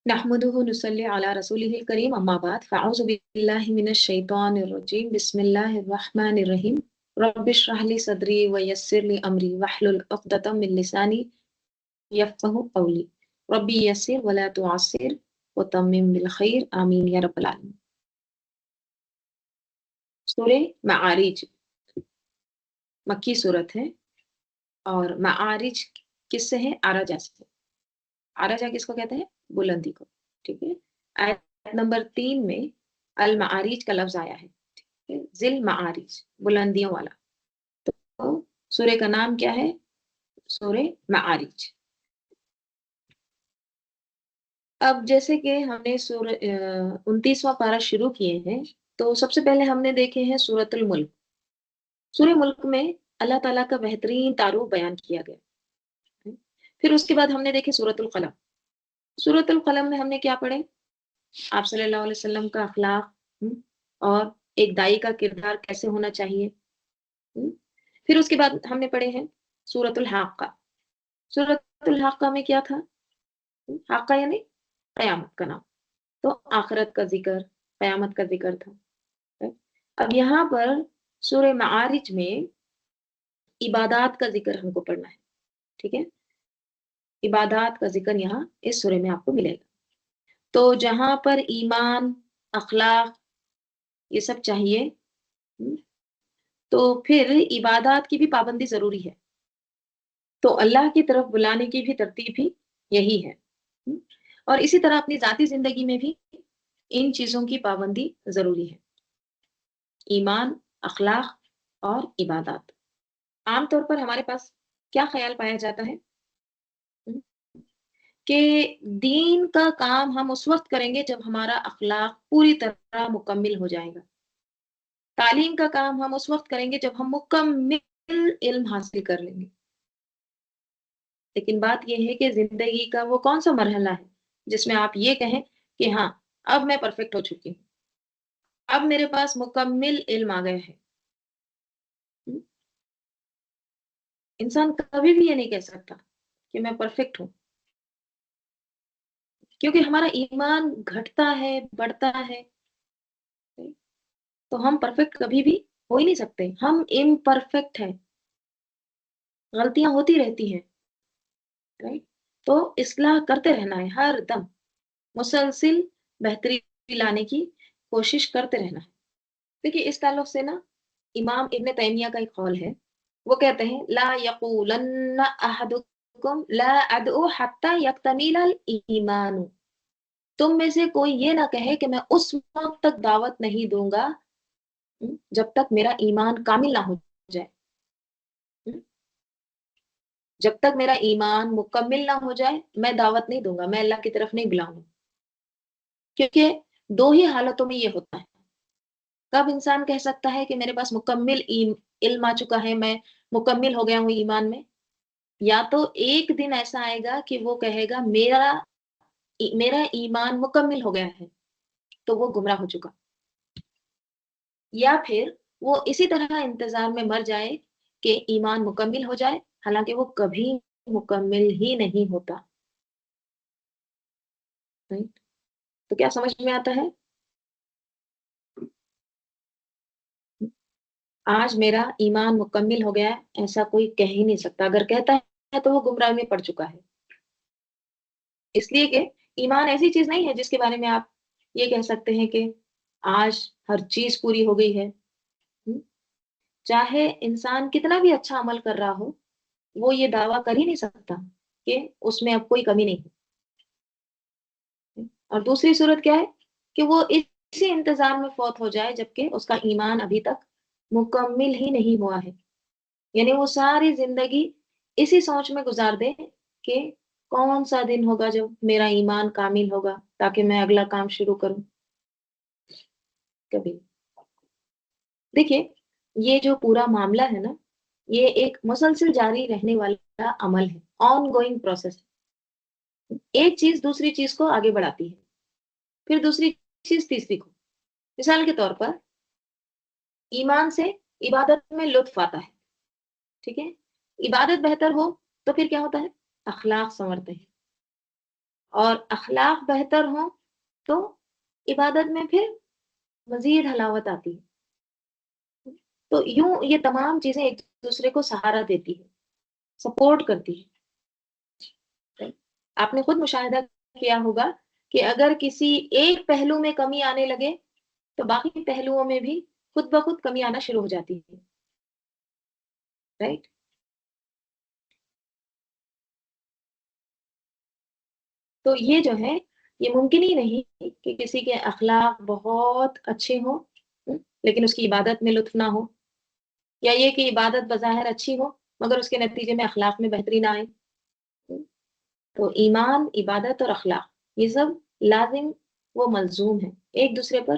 नहमदुहु नुसल्ली अला रसूलिहिल करीम अम्मा बाद फ़अऊज़ु बिल्लाहि मिनश शैतानिर रजीम बिस्मिल्लाहिर रहमानिर रहीम रब्बिश्रह ली सदरी व यस्सिर ली अमरी वहलुल उक़दतम मिन लिसानी यफ़क़हू क़ौली रब्बी यस्सिर व ला तुअस्सिर व तम्मिम बिल खैर आमीन या रब्बल आलमीन। सूरे मआरिज मक्की सूरत है और मआरिज किससे है? आराजा से। आराजा किसको कहते हैं? बुलंदी को। ठीक है, आयत नंबर 3 में अल मआरिज का लफ्ज आया है। ठीक है? जिल मआरिज, बुलंदियों वाला। तो सूरे का नाम क्या है? सूरे मआरिज। अब जैसे कि हमने 29वां पारा शुरू किए हैं, तो सबसे पहले हमने देखे हैं सूरतुल मुल्क। सूरे मुल्क में अल्लाह ताला का बेहतरीन तारुफ बयान किया गया। फिर उसके बाद हमने देखे सूरतुल कलम। सूरतुल कलम में हमने क्या पढ़े? आप सल्लल्लाहु अलैहि वसल्लम का अखलाक, और एक दाई का किरदार कैसे होना चाहिए। हम्म, फिर उसके बाद हमने पढ़े हैं सूरतुल हाक्का। सूरतुल हाक्का में क्या था? हाक्का यानी कयामत का नाम। तो आखिरत का जिक्र, कयामत का जिक्र था। अब यहाँ पर सूरह मारिज में इबादात का जिक्र हमको पढ़ना है। ठीक है, इबादात का जिक्र यहाँ इस सूरह में आपको मिलेगा। तो जहां पर ईमान, अखलाक, ये सब चाहिए, हम्म, तो फिर इबादात की भी पाबंदी जरूरी है। तो अल्लाह की तरफ बुलाने की भी तरतीब ही यही है। और इसी तरह अपनी जाती जिंदगी में भी इन चीजों की पाबंदी जरूरी है। ईमान, अखलाक और इबादत। आमतौर पर हमारे पास क्या ख्याल पाया जाता है कि दीन का काम हम उस वक्त करेंगे जब हमारा अखलाक पूरी तरह मुकम्मिल हो जाएगा। तालीम का काम हम उस वक्त करेंगे जब हम मुकम्मिल इल्म हासिल कर लेंगे। लेकिन बात यह है कि जिंदगी का वो कौन सा मरहला है जिसमें आप ये कहें कि हाँ, अब मैं परफेक्ट हो चुकी हूँ, अब मेरे पास मुकम्मिल इल्म आ गया है। हम्म, इंसान कभी भी ये नहीं कह सकता कि मैं परफेक्ट हूँ, क्योंकि हमारा ईमान घटता है, बढ़ता है। तो हम परफेक्ट कभी भी हो ही नहीं सकते, हम इम्परफेक्ट हैं, गलतियां होती रहती हैं। राइट, तो इस्लाह करते रहना है, हर दम मुसलसिल बेहतरी लाने की कोशिश करते रहना है। देखिए, इस ताल्लुक से ना इमाम इब्न तैमिया का एक कौल है। वो कहते हैं ला यकूलन्ना अहदुकुम ला अदउ हत्ता यक्तमिलल ईमानु। तुम में से कोई ये ना कहे कि मैं उस वक्त तक दावत नहीं दूंगा जब तक मेरा ईमान कामिल ना हो जाए। हम्म, जब तक मेरा ईमान मुकम्मिल ना हो जाए मैं दावत नहीं दूंगा, मैं अल्लाह की तरफ नहीं बुलाऊंगा। क्योंकि दो ही हालतों में ये होता है। कब इंसान कह सकता है कि मेरे पास मुकम्मिल इल्म आ चुका है, मैं मुकम्मिल हो गया हूँ ईमान में। या तो एक दिन ऐसा आएगा कि वो कहेगा मेरा मेरा ईमान मुकम्मिल हो गया है, तो वो गुमराह हो चुका। या फिर वो इसी तरह इंतजार में मर जाए कि ईमान मुकम्मिल हो जाए, हालांकि वो कभी मुकम्मिल ही नहीं होता। राइट? तो क्या समझ में आता है? आज मेरा ईमान मुकम्मिल हो गया है, ऐसा कोई कह ही नहीं सकता। अगर कहता है तो वो गुमराह में पड़ चुका है। इसलिए कि ईमान ऐसी चीज नहीं है जिसके बारे में आप ये कह सकते हैं कि आज हर चीज पूरी हो गई है। चाहे इंसान कितना भी अच्छा अमल कर रहा हो, वो ये दावा कर ही नहीं सकता कि उसमें अब कोई कमी नहीं है। और दूसरी सूरत क्या है कि वो इसी इंतजार में फौत हो जाए जबकि उसका ईमान अभी तक मुकम्मिल ही नहीं हुआ है। यानी वो सारी जिंदगी इसी सोच में गुजार दे कि कौन सा दिन होगा जब मेरा ईमान कामिल होगा ताकि मैं अगला काम शुरू करूं। कभी देखिए, ये जो पूरा मामला है ना, ये एक मुसलसल जारी रहने वाला अमल है, ऑन गोइंग प्रोसेस। एक चीज दूसरी चीज को आगे बढ़ाती है, फिर दूसरी चीज तीसरी को। मिसाल के तौर पर ईमान से इबादत में लुत्फ आता है। ठीक है, इबादत बेहतर हो तो फिर क्या होता है? अखलाक संवरते हैं। اور اخلاق بہتر ہوں تو عبادت میں پھر مزید حلاوت آتی ہے۔ تو یوں یہ تمام چیزیں ایک دوسرے کو سہارا دیتی ہے، سپورٹ کرتی ہے۔ آپ نے خود مشاہدہ کیا ہوگا کہ اگر کسی ایک پہلو میں کمی آنے لگے تو باقی پہلوؤں میں بھی خود بخود کمی آنا شروع ہو جاتی ہے، رائٹ؟ تو یہ جو ہے یہ ممکن ہی نہیں کہ کسی کے اخلاق بہت اچھے ہوں لیکن اس کی عبادت میں لطف نہ ہو، یا یہ کہ عبادت بظاہر اچھی ہو مگر اس کے نتیجے میں اخلاق میں بہتری نہ آئے۔ تو ایمان، عبادت اور اخلاق یہ سب لازم وہ ملزوم ہے، ایک دوسرے پر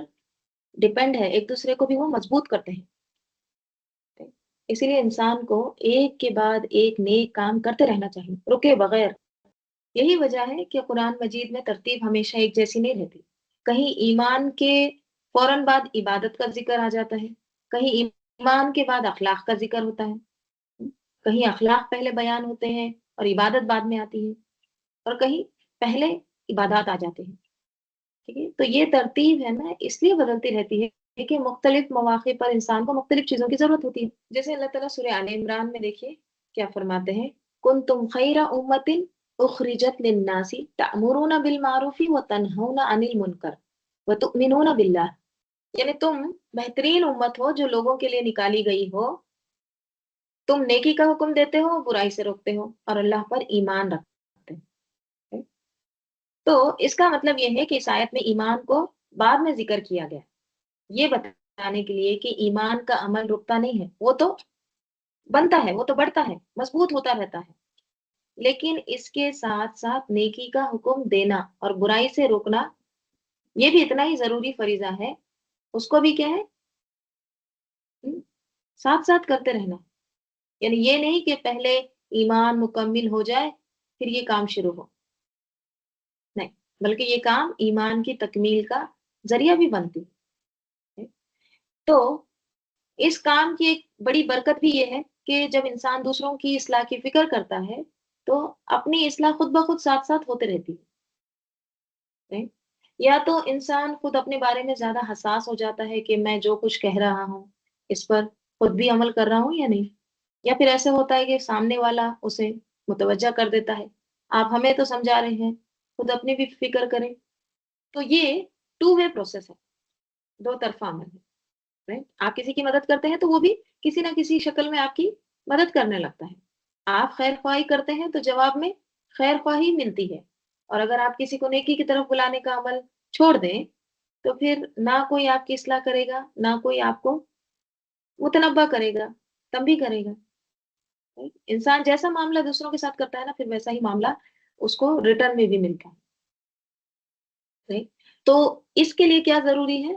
ڈپینڈ ہے، ایک دوسرے کو بھی وہ مضبوط کرتے ہیں۔ اسی لیے انسان کو ایک کے بعد ایک نیک کام کرتے رہنا چاہیے، رکے بغیر۔ یہی وجہ ہے کہ قرآن مجید میں ترتیب ہمیشہ ایک جیسی نہیں رہتی، کہیں ایمان کے فوراً بعد عبادت کا ذکر آ جاتا ہے، کہیں ایمان کے بعد اخلاق کا ذکر ہوتا ہے، کہیں اخلاق پہلے بیان ہوتے ہیں اور عبادت بعد میں آتی ہے، اور کہیں پہلے عبادات آ جاتے ہیں۔ ٹھیک ہے، تو یہ ترتیب ہے نا اس لیے بدلتی رہتی ہے کہ مختلف مواقع پر انسان کو مختلف چیزوں کی ضرورت ہوتی ہے۔ جیسے اللہ تعالیٰ سورہ آل عمران میں دیکھیے کیا فرماتے ہیں، کنتم خیر امت اخرجت للناس تأمرون بالمعروف وتنہون عن المنکر وتؤمنون باللہ، یعنی تم بہترین امت ہو جو لوگوں کے لیے نکالی گئی ہو، تم نیکی کا حکم دیتے ہو، برائی سے روکتے ہو، اور اللہ پر ایمان رکھتے ہیں۔ تو اس کا مطلب یہ ہے کہ اس آیت میں ایمان کو بعد میں ذکر کیا گیا، یہ بتانے کے لیے کہ ایمان کا عمل رکتا نہیں ہے، وہ تو بنتا ہے، وہ تو بڑھتا ہے، مضبوط ہوتا رہتا ہے، لیکن اس کے ساتھ ساتھ نیکی کا حکم دینا اور برائی سے روکنا یہ بھی اتنا ہی ضروری فریضہ ہے، اس کو بھی کیا ہے، ساتھ ساتھ کرتے رہنا۔ یعنی یہ نہیں کہ پہلے ایمان مکمل ہو جائے پھر یہ کام شروع ہو، نہیں، بلکہ یہ کام ایمان کی تکمیل کا ذریعہ بھی بنتی ہے۔ تو اس کام کی ایک بڑی برکت بھی یہ ہے کہ جب انسان دوسروں کی اصلاح کی فکر کرتا ہے تو اپنی اصلاح خود بخود ساتھ ساتھ ہوتے رہتی ہے۔ یا تو انسان خود اپنے بارے میں زیادہ حساس ہو جاتا ہے کہ میں جو کچھ کہہ رہا ہوں اس پر خود بھی عمل کر رہا ہوں یا نہیں، یا پھر ایسے ہوتا ہے کہ سامنے والا اسے متوجہ کر دیتا ہے، آپ ہمیں تو سمجھا رہے ہیں، خود اپنی بھی فکر کریں۔ تو یہ ٹو وے پروسیس ہے، دو طرفہ عمل ہے، right؟ آپ کسی کی مدد کرتے ہیں تو وہ بھی کسی نہ کسی شکل میں آپ کی مدد کرنے لگتا ہے، آپ خیر خواہی کرتے ہیں تو جواب میں خیر خواہی ملتی ہے، اور اگر آپ کسی کو نیکی کی طرف بلانے کا عمل چھوڑ دیں تو پھر نہ کوئی آپ کی اصلاح کرے گا، نہ کوئی آپ کو متنبہ کرے گا، تنبیہ کرے گا۔ انسان جیسا معاملہ دوسروں کے ساتھ کرتا ہے نا پھر ویسا ہی معاملہ اس کو ریٹرن میں بھی ملتا ہے۔ تو اس کے لیے کیا ضروری ہے،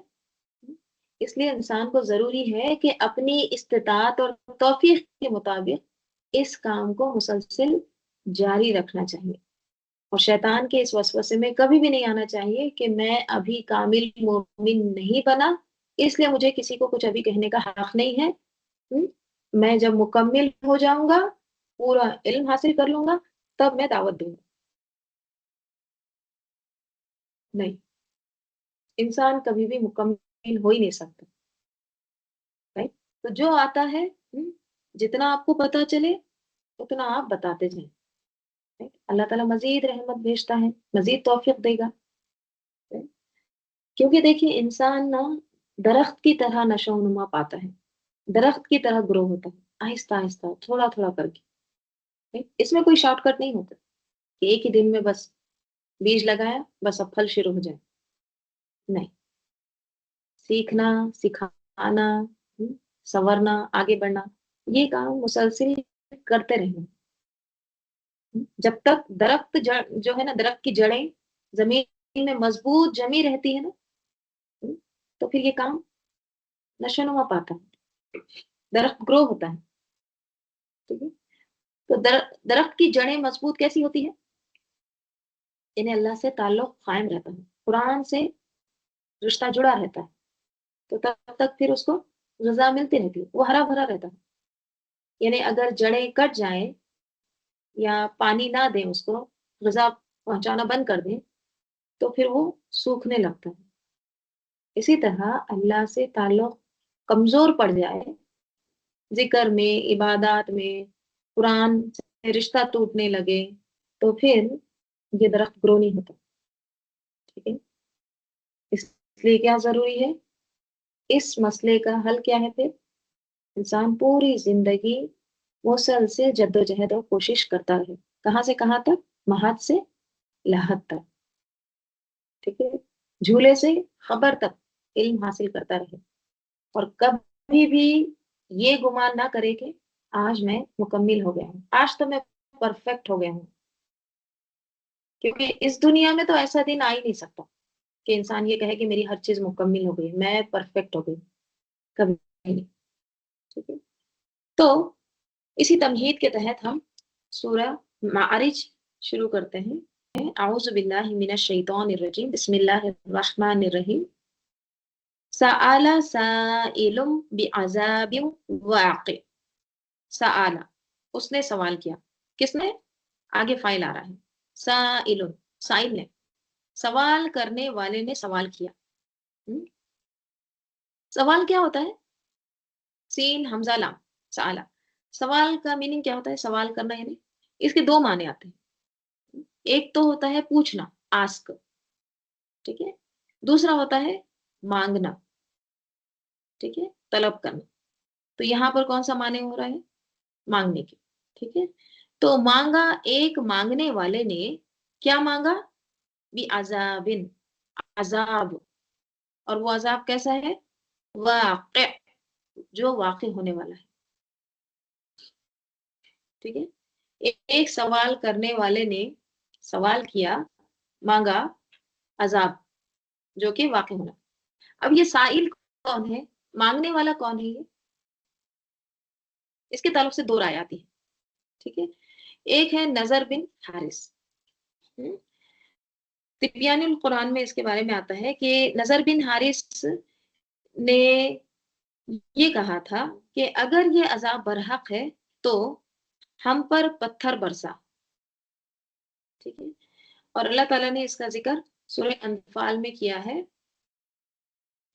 اس لیے انسان کو ضروری ہے کہ اپنی استطاعت اور توفیق کے مطابق اس کام کو مسلسل جاری رکھنا چاہیے، اور شیطان کے اس وسوسے میں کبھی بھی نہیں آنا چاہیے کہ میں ابھی کامل مومن نہیں بنا اس لیے مجھے کسی کو کچھ ابھی کہنے کا حق نہیں ہے، میں جب مکمل ہو جاؤں گا، پورا علم حاصل کر لوں گا، تب میں دعوت دوں گا۔ نہیں، انسان کبھی بھی مکمل ہو ہی نہیں سکتا، right؟ تو جو آتا ہے جتنا آپ کو پتا چلے اتنا آپ بتاتے جائیں، right؟ اللہ تعالیٰ مزید رحمت بھیجتا ہے، مزید توفیق دے گا، right؟ کیونکہ دیکھیے انسان نا درخت کی طرح نشو و نما پاتا ہے، درخت کی طرح گرو ہوتا ہے، آہستہ آہستہ تھوڑا تھوڑا کر کے، right؟ اس میں کوئی شارٹ کٹ نہیں ہوتا کہ ایک ہی دن میں بس بیج لگایا بس اب پھل شروع ہو جائے، نہیں، سیکھنا، سکھانا، سنورنا، آگے بڑھنا، یہ کام مسلسل کرتے رہنا، جب تک درخت جو ہے نا درخت کی جڑیں زمین میں مضبوط جمی رہتی ہے نا، تو پھر یہ کام نشو نما پاتا ہے، درخت گرو ہوتا ہے، ٹھیک ہے؟ تو درخت کی جڑیں مضبوط کیسی ہوتی ہے، یعنی اللہ سے تعلق قائم رہتا ہے، قرآن سے رشتہ جڑا رہتا ہے، تو تب تک پھر اس کو غذا ملتی رہتی ہے، وہ ہرا بھرا رہتا ہے۔ یعنی اگر جڑیں کٹ جائیں یا پانی نہ دیں اس کو، غذا पहुंचाना बंद कर दें तो फिर वो सूखने लगता है। इसी तरह अल्लाह से ताल्लुक कमजोर पड़ जाए, जिक्र में, इबादत में, कुरान से रिश्ता टूटने लगे, तो फिर ये दरख्त ग्रो नहीं होता। ठीक है, इसलिए क्या जरूरी है, इस मसले का हल क्या है फिर, इंसान पूरी जिंदगी मुसल से जद्दोजहद और कोशिश करता रहे। कहाँ से कहाँ तक, महद से लहद तक। ठीक है, झूले से खबर तक इल्म हासिल करता रहे, और कभी भी ये गुमान ना करे कि आज मैं मुकम्मिल हो गया हूँ, आज तो मैं परफेक्ट हो गया हूँ। क्योंकि इस दुनिया में तो ऐसा दिन आ ही नहीं सकता कि इंसान ये कहे कि मेरी हर चीज मुकम्मिल हो गई, मैं परफेक्ट हो गई, कभी नहीं। ठीक है, तो इसी तमहीद के तहत हम सूरह मारिज शुरू करते हैं। आऊज़ु बिल्लाहि मिनश शैतानिर रजीम, बिस्मिल्लाहिर रहमानिर रहीम। सआला साइलुम बिअज़ाबिन वाक़ि। सआला, उसने सवाल किया। किसने, आगे फाइल आ रहा है। साइलुन, साइल ने, सवाल करने वाले ने सवाल किया। हम्म? सवाल क्या होता है, सीन हमजा लाम, सआला। सवाल का मीनिंग क्या होता है, सवाल करना, यानी इसके दो माने आते हैं। एक तो होता है पूछना, आस्क। ठीक है, दूसरा होता है मांगना। ठीक है, तलब करना। तो यहाँ पर कौन सा माने हो रहा है, मांगने की। ठीक है, तो मांगा, एक मांगने वाले ने क्या मांगा, भी अजाबिन, अजाब। और वो अजाब कैसा है, वाक़ि, जो वाक़ि होने वाला है। ठीक है, एक सवाल करने वाले ने सवाल किया, मांगा अजाब जो कि वाक़ि होना। अब ये साइल कौन है, मांगने वाला कौन है, ये इसके ताल्लुक से दो राय आती है। ठीक है, एक है नजर बिन हारिस। हम्म, तिब्यानुल कुरान में इसके बारे में आता है कि नजर बिन हारिस ने ये कहा था कि अगर ये अजाब बरहक है तो हम पर पत्थर बरसा। ठीक है, और अल्लाह ताला ने इसका जिक्र सूरह अनफाल में किया है।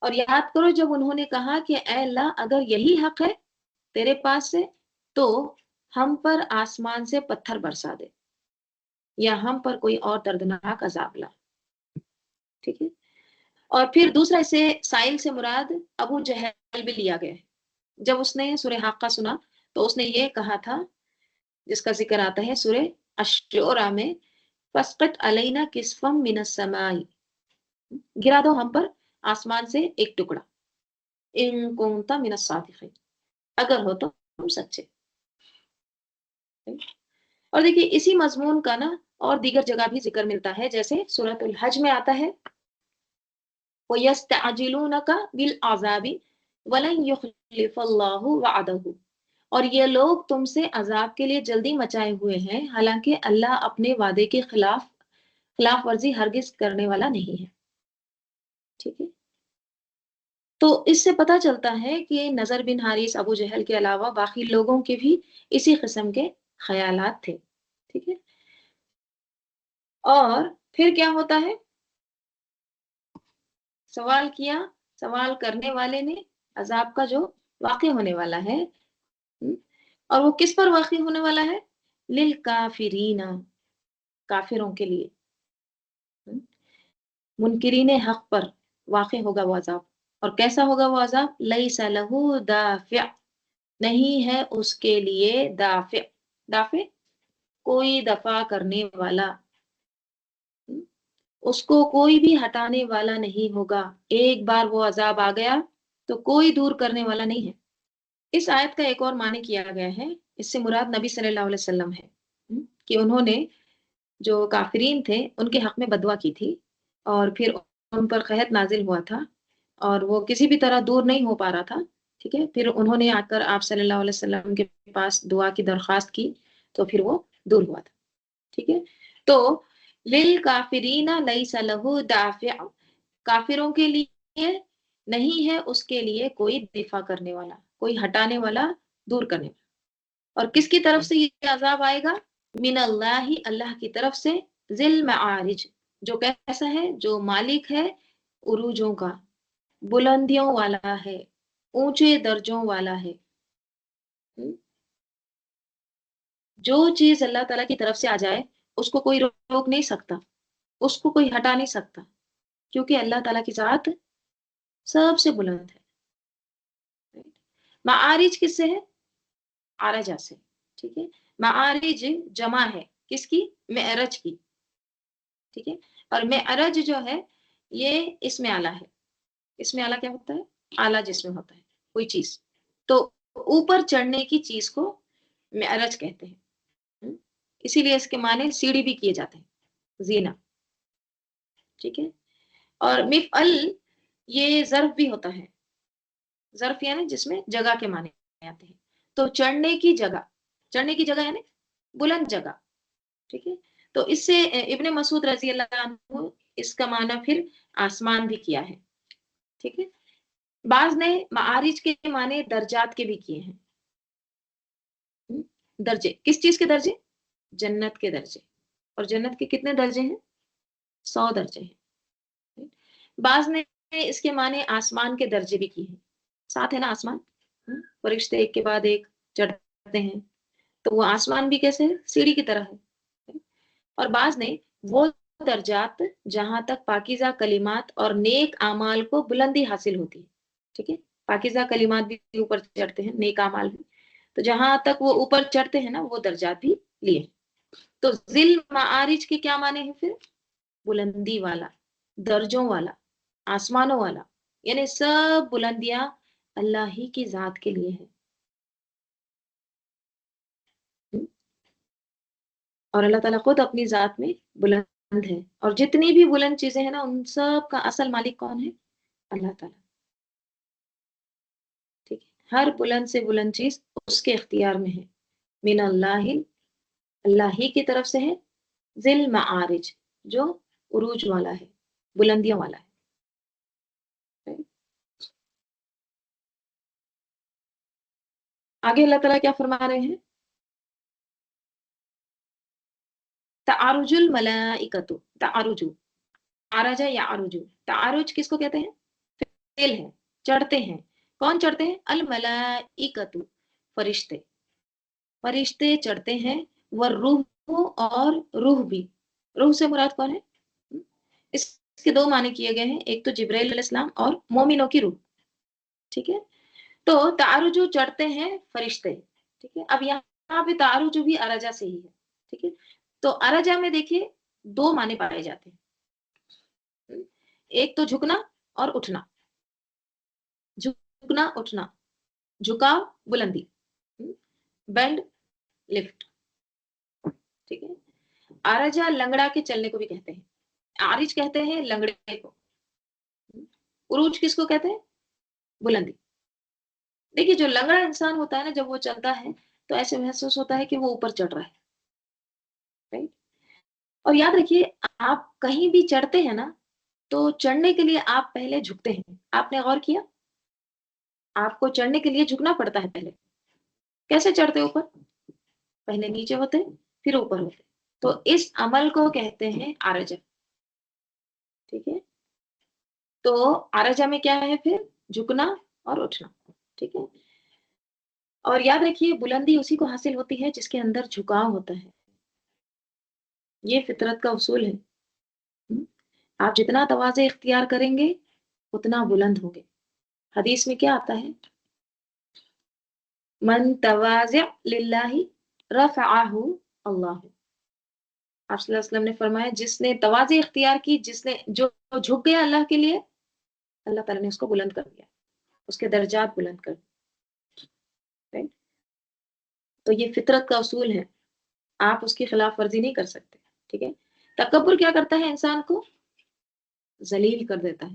और याद करो जब उन्होंने कहा कि ऐ अल्लाह, अगर यही हक है तेरे पास से तो हम पर आसमान से पत्थर बरसा दे, या हम पर कोई और दर्दनाक अजाब ला। ठीक है, और फिर दूसरा, इसे साइल से मुराद अबू जहल भी लिया गया है। जब उसने सूरह हाक्का सुना तो उसने ये कहा था, जिसका जिक्र आता है सूरह अश्शूरा में, फस्कत अलैना किस्फम मिनस समाई, गिरा दो हम पर आसमान से एक टुकड़ा, इन कुंता मिनस सादिकीन, अगर हो तो हम सच्चे। और देखिए इसी मजमून का ना और दीगर जगह भी जिक्र मिलता है, जैसे सूरतुल हज में आता है, वयस्तअजिलूनका बिल अज़ाबि वलन युखलिफल्लाहु वअदहु। और ये लोग तुमसे अजाब के लिए जल्दी मचाए हुए हैं, हालांकि अल्लाह अपने वादे के खिलाफ वर्जी हरगिज करने वाला नहीं है। ठीक है, तो इससे पता चलता है कि नजर बिन हारिस, अबू जहल के अलावा बाकी लोगों के भी इसी किस्म के ख्यालात थे। ठीक है, और फिर क्या होता है, सवाल किया, सवाल करने वाले ने, अजाब का जो वाक़ई होने वाला है। हम्म, और वो किस पर वाक़ई होने वाला है, लिल काफिरीना, काफिरों के लिए। हम्म, मुनकिरीन हक पर वाक़ई होगा वो अजाब। और कैसा होगा वो अजाब, लैसा लहू दाफ़िअ, नहीं है उसके लिए दाफ़िअ, दाफ़िअ कोई दफा करने वाला। हम्म, उसको कोई भी हटाने वाला नहीं होगा। एक बार वो अजाब आ गया तो कोई दूर करने वाला नहीं है। इस आयत का एक और माने किया गया है, इससे मुराद नबी सल्लल्लाहु अलैहि वसल्लम है। कि उन्होंने जो काफिरीन थे उनके हक में बदवा की थी, और फिर उन पर कहत नाजिल हुआ था, और वो किसी भी तरह दूर नहीं हो पा रहा था। ठीक है, फिर उन्होंने आकर आप सल्लल्लाहु अलैहि वसल्लम के पास दुआ की दरख्वास्त की, तो फिर वो दूर हुआ था। ठीक है, तो लिल काफिरीना लैसा लहू दाफिअ, काफिरों के लिए नहीं है उसके लिए कोई दिफा करने वाला, कोई हटाने वाला, दूर करने वाला। और किसकी तरफ से ये अजाब आएगा, मिन अल्लाह, अल्लाह की तरफ से, ذिल मआरिज, जो कैसा है, जो मालिक है उरूजों का, बुलंदियों वाला है, ऊंचे दर्जों वाला है। हम्म? जो चीज अल्लाह ताला की तरफ से आ जाए उसको कोई रोक नहीं सकता, उसको कोई हटा नहीं सकता, क्योंकि अल्लाह ताला की जात सबसे बुलंद है। माआरिज किससे है? आरजा से। ठीक है, माआरिज जमा है किसकी? मेअरज की। ठीक है, और मेअरज जो है ये इसमें आला है। इसमें आला क्या होता है? आला जिसमें होता है कोई चीज, तो ऊपर चढ़ने की चीज को मेअरज कहते हैं। हम्म? इसीलिए इसके माने सीढ़ी भी किए जाते हैं, जीना। ठीक है, और मिफअल ये जर्फ भी होता है। जर्फ यानी जिसमें जगह के माने आते हैं। तो चढ़ने की जगह, चढ़ने की जगह यानी बुलंद जगह। ठीक है, तो इससे इब्ने मसूद रजी अल्लाह अन्हु इसका माना फिर आसमान भी किया है। ठीक है, बाज ने मारिज के माने दर्जात के भी किए हैं। दर्जे, किस चीज के दर्जे? जन्नत के दर्जे। और जन्नत के कितने दर्जे हैं? 100 दर्जे हैं। बाज ने इसके माने आसमान के दर्जे भी किए हैं। साथ है ना आसमान, फरिश्ते एक के बाद एक चढ़ते हैं, तो वो आसमान भी कैसे है? सीढ़ी की तरह है। और बाज ने वो दर्जात जहां तक पाकीज़ा कलिमात और नेक आमाल को बुलंदी हासिल होती है। ठीक है, पाकीज़ा कलिमात भी ऊपर चढ़ते हैं, नेक आमाल भी, तो जहां तक वो ऊपर चढ़ते हैं ना वो दर्जात भी लिए। तो जिल मारिज के क्या माने हैं फिर? बुलंदी वाला, दर्जों वाला, आसमानों वाला, यानी सब बुलंदियां अल्लाह ही की जात के लिए है। और अल्लाह ताला खुद अपनी जात में बुलंद है, और जितनी भी बुलंद चीजें हैं ना उन सब का असल मालिक कौन है? अल्लाह ताला। ठीक है, हर बुलंद से बुलंद चीज उसके इख्तियार में है। मिन अल्लाह, अल्लाह ही की तरफ से है। जिल मारिज, जो उरूज वाला है, बुलंदियों वाला है। आगे अल्लाह ताला क्या फरमा रहे हैं? तारुजुल मलाइकतु, तारुजु, आरजा या आरुजु। तारुज किसको कहते हैं? फेल है, चढ़ते हैं। कौन चढ़ते हैं? अल मलाइकतु, फरिश्ते। फरिश्ते चढ़ते हैं। व रूह, और रूह भी। रूह से मुराद कौन है? इसके दो माने किए गए हैं, एक तो जिब्राइल अलैहिस्सलाम और मोमिनों की रूह। ठीक है, तो तारुजु चढ़ते हैं फरिश्ते। ठीक है, अब यहाँ पे तारुजु भी अरजा से ही है। ठीक है, तो अरजा में देखिए दो माने पाए जाते हैं। एक तो झुकना और उठना। झुकना, उठना, झुकाव, बुलंदी, बेंड, लिफ्ट। ठीक है, आरजा लंगड़ा के चलने को भी कहते हैं। आरिज कहते हैं लंगड़े को। उरूज किसको कहते हैं? बुलंदी। देखिए जो लंगड़ा इंसान होता है ना, जब वो चलता है तो ऐसे महसूस होता है कि वो ऊपर चढ़ रहा है। राइट, और याद रखिए, आप कहीं भी चढ़ते हैं ना, तो चढ़ने के लिए आप पहले झुकते हैं। आपने गौर किया? आपको चढ़ने के लिए झुकना पड़ता है पहले। कैसे चढ़ते ऊपर? पहले नीचे होते, फिर ऊपर होते। तो इस अमल को कहते हैं आरजा। ठीक है, तो आरजा में क्या है फिर? झुकना और उठना। ठीक है, और याद रखिए बुलंदी उसी को हासिल होती है जिसके अंदर झुकाव होता है। ये फितरत का उसूल है। हम्म? आप जितना तवाज़े इख्तियार करेंगे उतना बुलंद होंगे। हदीस में क्या आता है? मन तवाज़ा लिल्लाहि रफ़अहु अल्लाह। आप सल्लल्लाहु अलैहि वसल्लम ने फरमाया, जिसने तवाज़े इख्तियार की, जिसने जो झुक गया अल्लाह के लिए, अल्लाह ताला ने उसको बुलंद कर दिया, उसके दर्जात बुलंद कर दिए। तो ये फितरत का उसूल है, आप उसकी खिलाफ वर्जी नहीं कर सकते। ठीक है, तकब्बुर क्या करता है? इंसान को जलील कर देता है।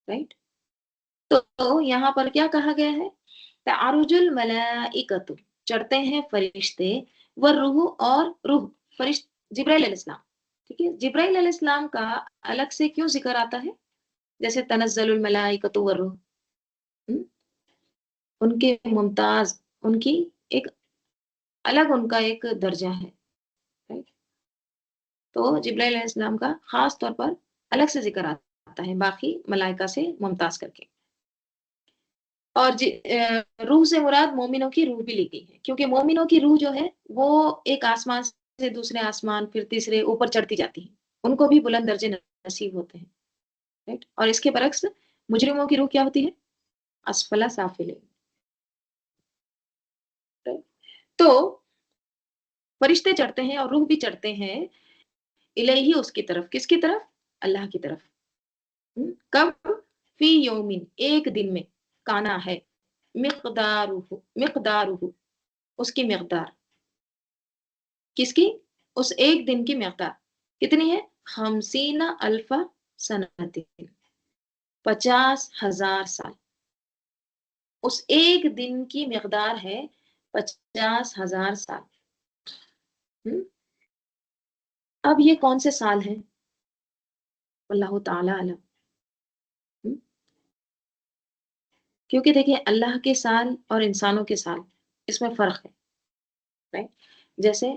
राइट, तो यहाँ पर क्या कहा गया है? तारुजुल मलाइकतु, चढ़ते हैं फरिश्ते। व रूह, और रूह, फरिश्त जिब्राइल अलैहिस्सलाम। ठीक है, जिब्राइल अलैहिस्सलाम का अलग से क्यों जिक्र आता है? जैसे तनज़्ज़लुल मलाइकतु व रूह, उनके मुमताज, उनकी एक अलग, उनका एक दर्जा है। राइट, تو جبرائیل علیہ السلام کا خاص طور پر الگ سے ذکر آتا ہے باقی ملائکہ سے ممتاز کر کے. اور روح سے مراد مومنوں کی روح بھی لی گئی ہے کیونکہ مومنوں کی روح جو ہے وہ ایک آسمان سے دوسرے آسمان پھر تیسرے اوپر چڑھتی جاتی ہے. ان کو بھی بلند درجے نصیب ہوتے ہیں. رائٹ. اور اس کے برعکس مجرموں کی روح کیا ہوتی ہے؟ اسفلا سافلین. تو فرشتے چڑھتے ہیں اور روح بھی چڑھتے ہیں الیہ اس کی طرف. کس کی طرف؟ اللہ کی طرف. کب؟ فی یومن ایک دن میں. کانا ہے مقدارہ اس کی مقدار. کس کی؟ اس ایک دن کی مقدار کتنی ہے؟ 50,000 سنتین 50,000 سال. اس ایک دن کی مقدار ہے 50,000 سال. اب یہ کون سے سال ہیں؟ اللہ تعالی علم. کیونکہ دیکھیں اللہ کے سال اور انسانوں کے سال اس میں فرق ہے. جیسے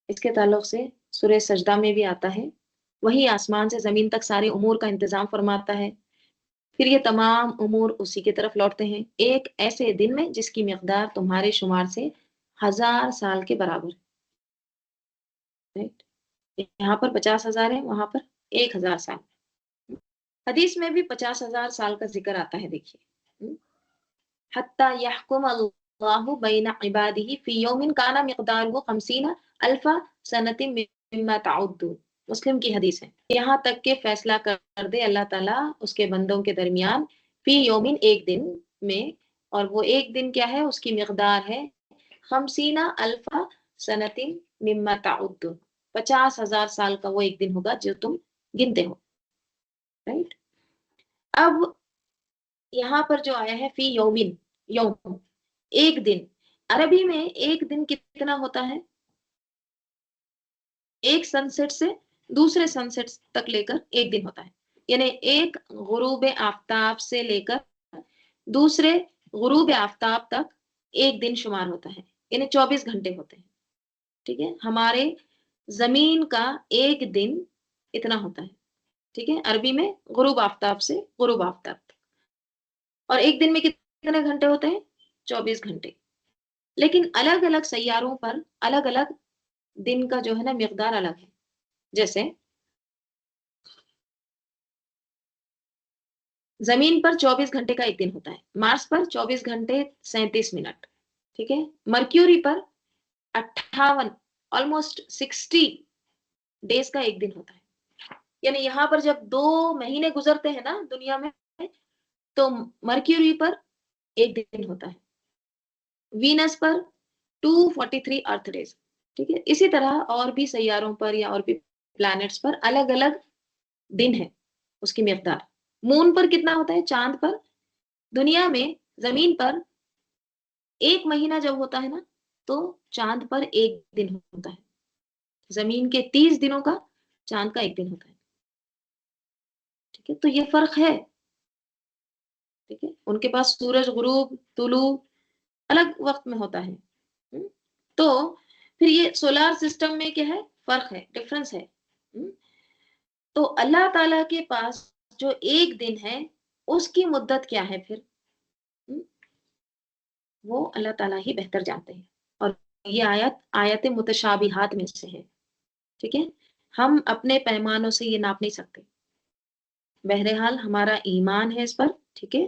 اس کے تعلق سے سورہ سجدہ میں بھی آتا ہے وہی آسمان سے زمین تک سارے امور کا انتظام فرماتا ہے پھر یہ تمام امور اسی کی طرف لوٹتے ہیں ایک ایسے دن میں جس کی مقدار تمہارے شمار سے 1000 سال کے برابر ہے. یہاں پر 50,000 ہے وہاں پر 1,000 سال. حدیث میں بھی 50,000 سال کا ذکر آتا ہے. دیکھیے حتی یحکم اللہ بین عبادہ فی یوم کان مقدارہ 50,000 سنۃ مما تعدون. مسلم کی حدیث ہے. یہاں تک کہ فیصلہ کر دے اللہ تعالیٰ اس کے بندوں کے درمیان فی یومن ایک دن میں اور وہ ایک دن کیا ہے؟ اس کی مقدار ہے 50,000 سنۃ مما تعدون. 50,000 سال کا وہ ایک دن ہوگا جو تم گنتے ہو. رائٹ. اب یہاں پر جو آیا ہے فی یومن یوم ایک دن. عربی میں ایک دن کتنا ہوتا ہے؟ ایک سن سیٹ سے دوسرے سن سیٹ تک لے کر ایک دن ہوتا ہے. یعنی ایک غروب آفتاب سے لے کر دوسرے غروب آفتاب تک ایک دن شمار ہوتا ہے. یعنی 24 گھنٹے ہوتے ہیں. ٹھیک ہے. ہمارے زمین کا ایک دن اتنا ہوتا ہے. ٹھیک ہے. عربی میں غروب آفتاب سے غروب آفتاب تک. اور ایک دن میں کتنے گھنٹے ہوتے ہیں؟ 24 گھنٹے. لیکن الگ الگ سیاروں پر الگ الگ دن کا جو ہے نا مقدار الگ ہے. جیسے زمین پر 24 گھنٹے کا ایک دن ہوتا ہے. مارس پر 24 گھنٹے 37 منٹ. ٹھیک ہے. مرکیوری پر 58 آلموسٹ 60 ڈیز کا ایک دن ہوتا ہے. یعنی یہاں پر جب 2 مہینے گزرتے ہیں نا دنیا میں تو مرکیوری پر ایک دن ہوتا ہے. وینس پر 243 ارتھ ڈیز. ٹھیک ہے. اسی طرح اور بھی سیاروں پر یا اور بھی پلانٹس پر الگ الگ دن ہے اس کی مقدار. مون پر کتنا ہوتا ہے؟ چاند پر. دنیا میں زمین پر ایک مہینہ جب ہوتا ہے نا تو چاند پر ایک دن ہوتا ہے. زمین کے 30 دنوں کا چاند کا ایک دن ہوتا ہے. ٹھیک ہے. تو یہ فرق ہے. ٹھیک ہے. ان کے پاس سورج غروب طلوع الگ وقت میں ہوتا ہے. تو پھر یہ سولار سسٹم میں کیا ہے؟ فرق ہے، ڈفرنس ہے. تو اللہ تعالیٰ کے پاس جو ایک دن ہے اس کی مدت کیا ہے پھر؟ وہ اللہ تعالیٰ ہی بہتر جانتے ہیں. اور یہ آیت متشابہات میں سے ہے. ٹھیک ہے. ہم اپنے پیمانوں سے یہ ناپ نہیں سکتے. بہرحال ہمارا ایمان ہے اس پر. ٹھیک ہے.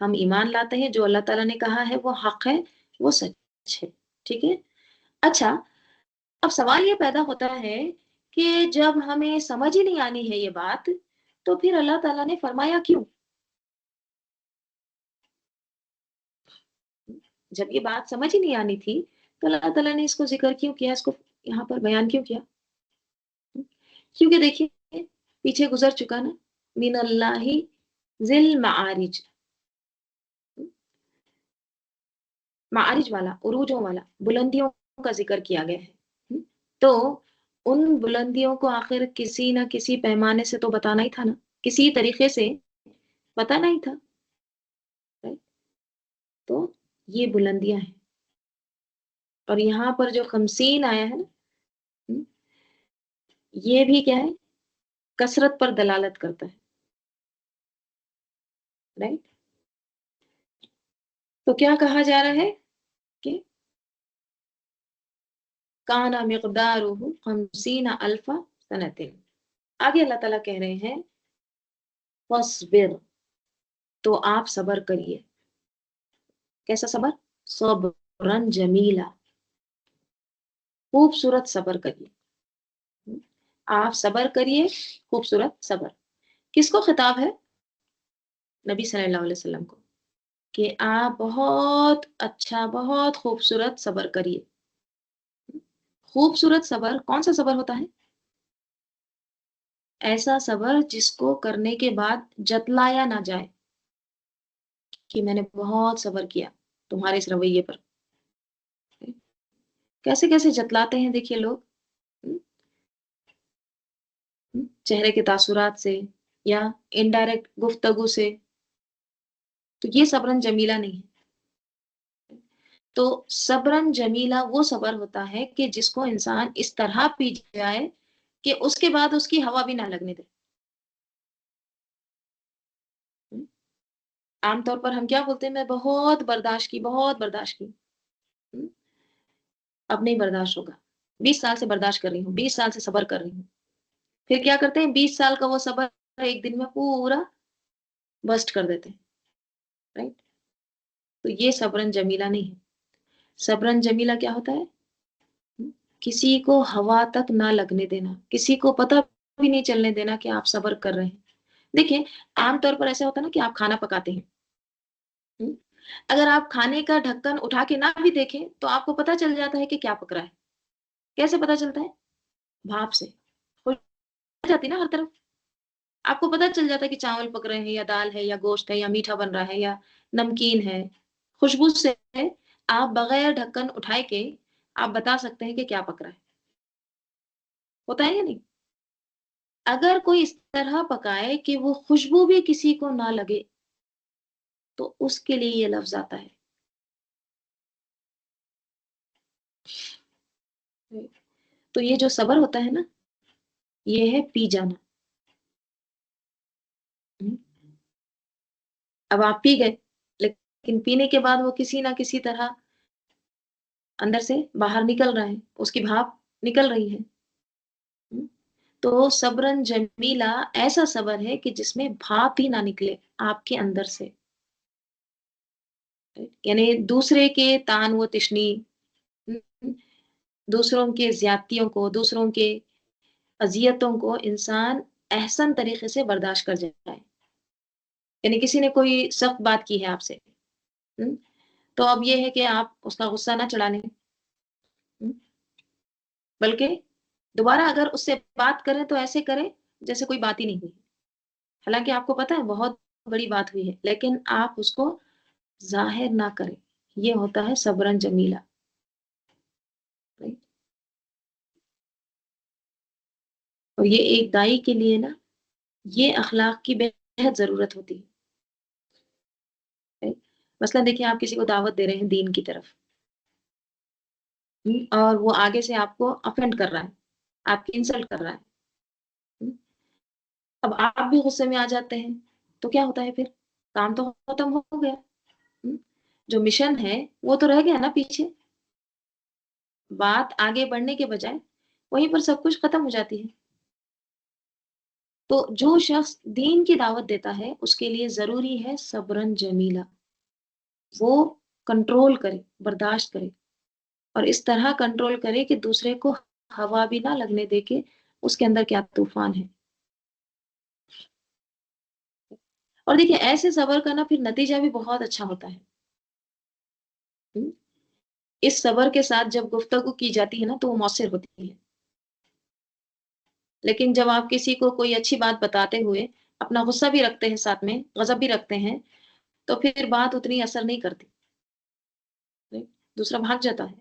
ہم ایمان لاتے ہیں جو اللہ تعالیٰ نے کہا ہے وہ حق ہے، وہ سچ ہے. ٹھیک ہے. اچھا اب سوال یہ پیدا ہوتا ہے کہ جب ہمیں سمجھ ہی نہیں آنی ہے یہ بات تو پھر اللہ تعالیٰ نے فرمایا کیوں؟ جب یہ بات سمجھ ہی نہیں آنی تھی تو اللہ تعالیٰ نے اس کو ذکر کیوں کیا، اس کو یہاں پر بیان کیوں کیا؟ کیونکہ دیکھیے پیچھے گزر چکا نا من اللہ ذل معارج، معارج والا، عروجوں والا، بلندیوں کا ذکر کیا گیا ہے. تو ان بلندیوں کو آخر کسی نہ کسی پیمانے سے تو بتانا ہی تھا نا، کسی طریقے سے بتانا ہی تھا. تو یہ بلندیاں ہیں. اور یہاں پر جو 50 آیا ہے نا یہ بھی کیا ہے؟ کثرت پر دلالت کرتا ہے، رائٹ؟ تو کیا کہا جا رہا ہے کہ کانا مقدارہ 50,000 سنتین. آگے اللہ تعالیٰ کہہ رہے ہیں فَاصْبِرْ، تو آپ صبر کریے. کیسا صبر؟ صبرن جمیلا، خوبصورت صبر کریے. آپ صبر کریے، خوبصورت صبر. کس کو خطاب ہے؟ نبی صلی اللہ علیہ وسلم کو، کہ آپ بہت اچھا بہت خوبصورت صبر کریے. خوبصورت صبر کون سا صبر ہوتا ہے؟ ایسا صبر جس کو کرنے کے بعد جتلایا نہ جائے کہ میں نے بہت صبر کیا تمہارے اس رویے پر. کیسے کیسے جتلاتے ہیں دیکھیے لوگ، چہرے کے تاثرات سے یا انڈائریکٹ گفتگو سے. تو یہ صبرن جمیلہ نہیں ہے. تو صبرن جمیلہ وہ صبر ہوتا ہے کہ جس کو انسان اس طرح پی جائے کہ اس کے بعد اس کی ہوا بھی نہ لگنے دے. عام طور پر ہم کیا بولتے ہیں؟ میں بہت برداشت کی، بہت برداشت کی. اب نہیں برداشت ہوگا. 20 سال سے برداشت کر رہی ہوں، 20 سال سے صبر کر رہی ہوں. پھر کیا کرتے ہیں؟ 20 سال کا وہ صبر ایک دن میں پورا بسٹ کر دیتے ہیں، رائٹ؟ تو یہ صبرن جمیلہ نہیں ہے. صبرن جمیلہ کیا ہوتا ہے؟ کسی کو ہوا تک نہ لگنے دینا، کسی کو پتہ بھی نہیں چلنے دینا کہ آپ صبر کر رہے ہیں. دیکھیں عام طور پر ایسا ہوتا ہے نا کہ آپ کھانا پکاتے ہیں. اگر آپ کھانے کا ڈھکن اٹھا کے نہ بھی دیکھیں تو آپ کو پتہ چل جاتا ہے کہ کیا پک رہا ہے. کیسے پتہ چلتا ہے؟ بھاپ سے خوشبو جاتی نا ہر طرف. آپ کو پتہ چل جاتا ہے کہ چاول پک رہے ہیں یا دال ہے یا گوشت ہے یا میٹھا بن رہا ہے یا نمکین ہے. خوشبو سے آپ بغیر ڈھکن اٹھائے کے آپ بتا سکتے ہیں کہ کیا پک رہا ہے. ہوتا ہے یا نہیں؟ اگر کوئی اس طرح پکائے کہ وہ خوشبو بھی کسی کو نہ لگے تو اس کے لیے یہ لفظ آتا ہے. تو یہ جو صبر ہوتا ہے نا، یہ ہے پی جانا. اب آپ پی گئے، لیکن پینے کے بعد وہ کسی نہ کسی طرح اندر سے باہر نکل رہا ہے، اس کی بھاپ نکل رہی ہے. تو صبرن جمیلہ ایسا صبر ہے کہ جس میں بھاپ ہی نہ نکلے آپ کے اندر سے. یعنی دوسرے کے تان و تشنی، دوسروں کے زیادتیوں کو، دوسروں کے اذیتوں کو انسان احسن طریقے سے برداشت کر جائے. یعنی کسی نے کوئی سخت بات کی ہے آپ سے، تو اب یہ ہے کہ آپ اس کا غصہ نہ چڑھا لیں، بلکہ دوبارہ اگر اس سے بات کریں تو ایسے کریں جیسے کوئی بات ہی نہیں ہوئی. حالانکہ آپ کو پتہ ہے بہت بڑی بات ہوئی ہے، لیکن آپ اس کو ظاہر نہ کریں. یہ ہوتا ہے صبرن جمیلہ. اور یہ ایک دائی کے لیے نا، یہ اخلاق کی بہت ضرورت ہوتی ہے. مثلا دیکھیں آپ کسی کو دعوت دے رہے ہیں دین کی طرف، اور وہ آگے سے آپ کو افینڈ کر رہا ہے، آپ کی انسلٹ کر رہا ہے. اب آپ بھی غصے میں آ جاتے ہیں تو کیا ہوتا ہے پھر؟ کام تو ختم ہو گیا، جو مشن ہے وہ تو رہ گیا نا پیچھے. بات آگے بڑھنے کے بجائے وہیں پر سب کچھ ختم ہو جاتی ہے. تو جو شخص دین کی دعوت دیتا ہے اس کے لیے ضروری ہے صبرن جمیلہ. وہ کنٹرول کرے، برداشت کرے، اور اس طرح کنٹرول کرے کہ دوسرے کو ہوا بھی نہ لگنے دے کے اس کے اندر کیا طوفان ہے. اور دیکھیے ایسے صبر کا نا پھر نتیجہ بھی بہت اچھا ہوتا ہے. اس صبر کے ساتھ جب گفتگو کی جاتی ہے نا تو وہ مؤثر ہوتی ہے. لیکن جب آپ کسی کو کوئی اچھی بات بتاتے ہوئے اپنا غصہ بھی رکھتے ہیں، ساتھ میں غضب بھی رکھتے ہیں، تو پھر بات اتنی اثر نہیں کرتی. دوسرا بھاگ جاتا ہے،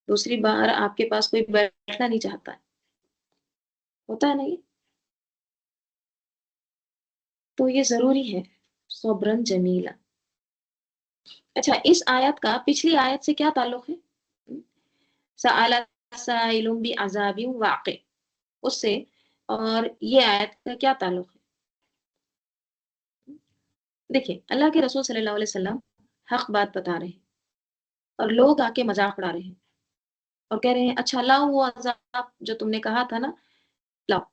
دوسری بار آپ کے پاس کوئی بیٹھنا نہیں چاہتا ہے. ہوتا ہے نا یہ؟ تو یہ ضروری ہے صبرن جمیلہ. اچھا، اس آیت کا پچھلی آیت سے کیا تعلق ہے؟ سألت साइलुम बिअज़ाबिन वाक़ि, उससे और ये आयत का क्या ताल्लुक है? देखिए, अल्लाह के रसूल सल्लल्लाहु अलैहि वसल्लम हक़ बात बता रहे हैं और लोग आके मज़ाक उड़ा रहे हैं और कह रहे हैं, "अच्छा लाओ वो अज़ाब जो तुमने कहा था ना, लाओ,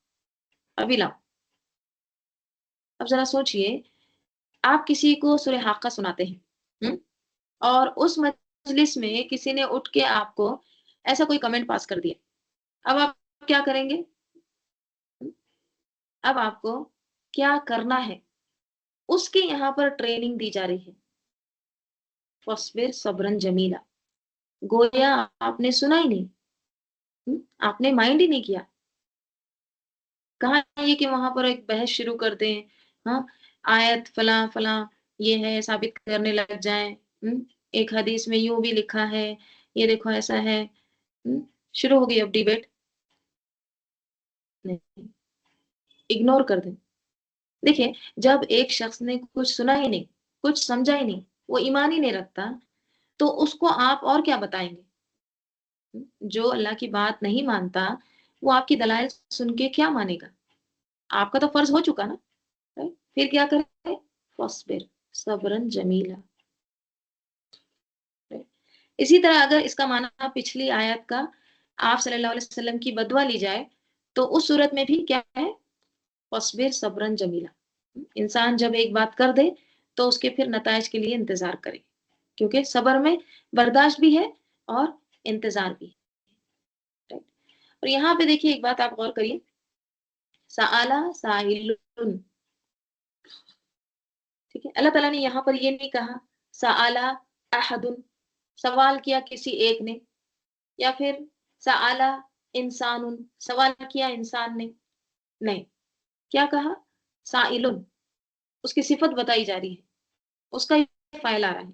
अभी लाओ।" अब ज़रा सोचिए, आप किसी को सूरह हाक़ा सुनाते हैं, हुँ? और उस मजलिस में किसी ने उठ के आपको ऐसा कोई कमेंट पास कर दिया। अब आप क्या करेंगे? हुँ? अब आपको क्या करना है? उसकी यहाँ पर ट्रेनिंग दी जा रही है। फ़स्बिर सब्रन जमीला। गोया आपने सुना ही नहीं, हुँ? आपने माइंड ही नहीं किया। कहाँ ये कि वहाँ पर एक बहस शुरू कर दें, हाँ? आयत फलाँ-फलाँ ये है, साबित करने लग जाएँ, हुँ? एक हदीस में यूँ भी लिखा है, ये देखो ऐसा है, हुँ? शुरू हो गई अब डिबेट। नहीं, इग्नोर कर दें। देखिए, जब एक शख्स ने कुछ सुना ही नहीं, कुछ समझा ही नहीं, वो ईमान ही नहीं रखता, तो उसको आप और क्या बताएँगे? जो अल्लाह की बात नहीं मानता, वो आपकी दलाइल सुन के क्या मानेगा? आपका तो फ़र्ज़ हो चुका ना, राइट? फिर क्या करें? फ़स्बिर सब्रन जमीला, राइट? इसी तरह अगर इसका माना पिछली आयत का आप सल्लल्लाहु अलैहि वसल्लम की बदवा ली जाए, तो उस सूरत में भी क्या है? फ़स्बिर सब्रन जमीला। इंसान जब एक बात कर दे, तो उसके फिर नताइज के लिए इंतज़ार करे, क्योंकि सब्र में बर्दाश्त भी है और इंतज़ार भी है, राइट? और यहाँ पे देखिए एक बात आप गौर करिए, सअला साइलुन, ठीक है? अल्लाह ताला ने यहाँ पर ये नहीं कहा सअला अहदुन, सवाल किया किसी एक ने, या फिर सअला इंसानुन, सवाल किया इंसान ने, नहीं। क्या कहा? साइलुन, उसकी सिफ़त बताई जा रही है, उसका ही फ़ाइल आ रहा है।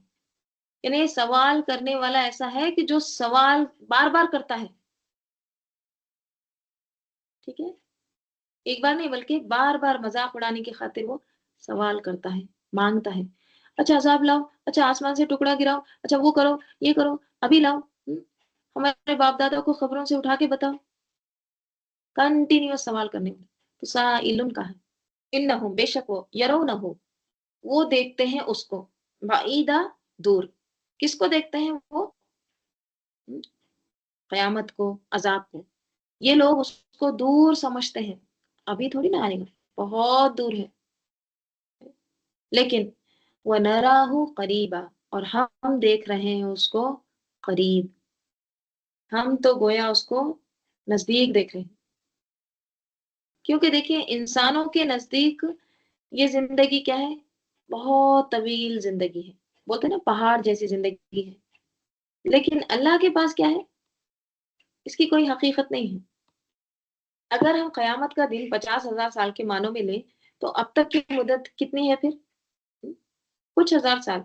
यानी सवाल करने वाला ऐसा है कि जो सवाल बार-बार करता है, ठीक है? एक बार नहीं बल्कि बार-बार मज़ाक उड़ाने की खातिर वो सवाल करता है, माँगता है। अच्छा अज़ाब लाओ, अच्छा आसमान से टुकड़ा गिराओ, अच्छा वो करो, ये करो, अभी लाओ, हुँ? हमारे बाप-दादा को खबरों से उठा के बताओ। कंटीन्यूअस सवाल करने वाला। तो साइलुन कहा, इन्नहुम बेशक वो, यरौनहु, वो देखते हैं उसको, बईदा, दूर। किसको देखते हैं वो? हुँ, क़यामत को, अज़ाब को। ये लोग उसको दूर समझते हैं, अभी थोड़ी ना आएगा, बहुत दूर है। लेकिन वनराहु करीबा, और हम देख रहे हैं उसको करीब, हम तो गोया उसको नज़दीक देख रहे हैं। क्योंकि देखिए इंसानों के नज़दीक ये ज़िंदगी क्या है? बहुत तवील ज़िंदगी है। बोलते हैं ना पहाड़ जैसी ज़िंदगी है। लेकिन अल्लाह के पास क्या है? इसकी कोई हकीकत नहीं है। अगर हम क़यामत का दिन 50,000 साल के मानों में लें, तो अब तक की मुद्दत कितनी है फिर? हुँ, कुछ हज़ार साल।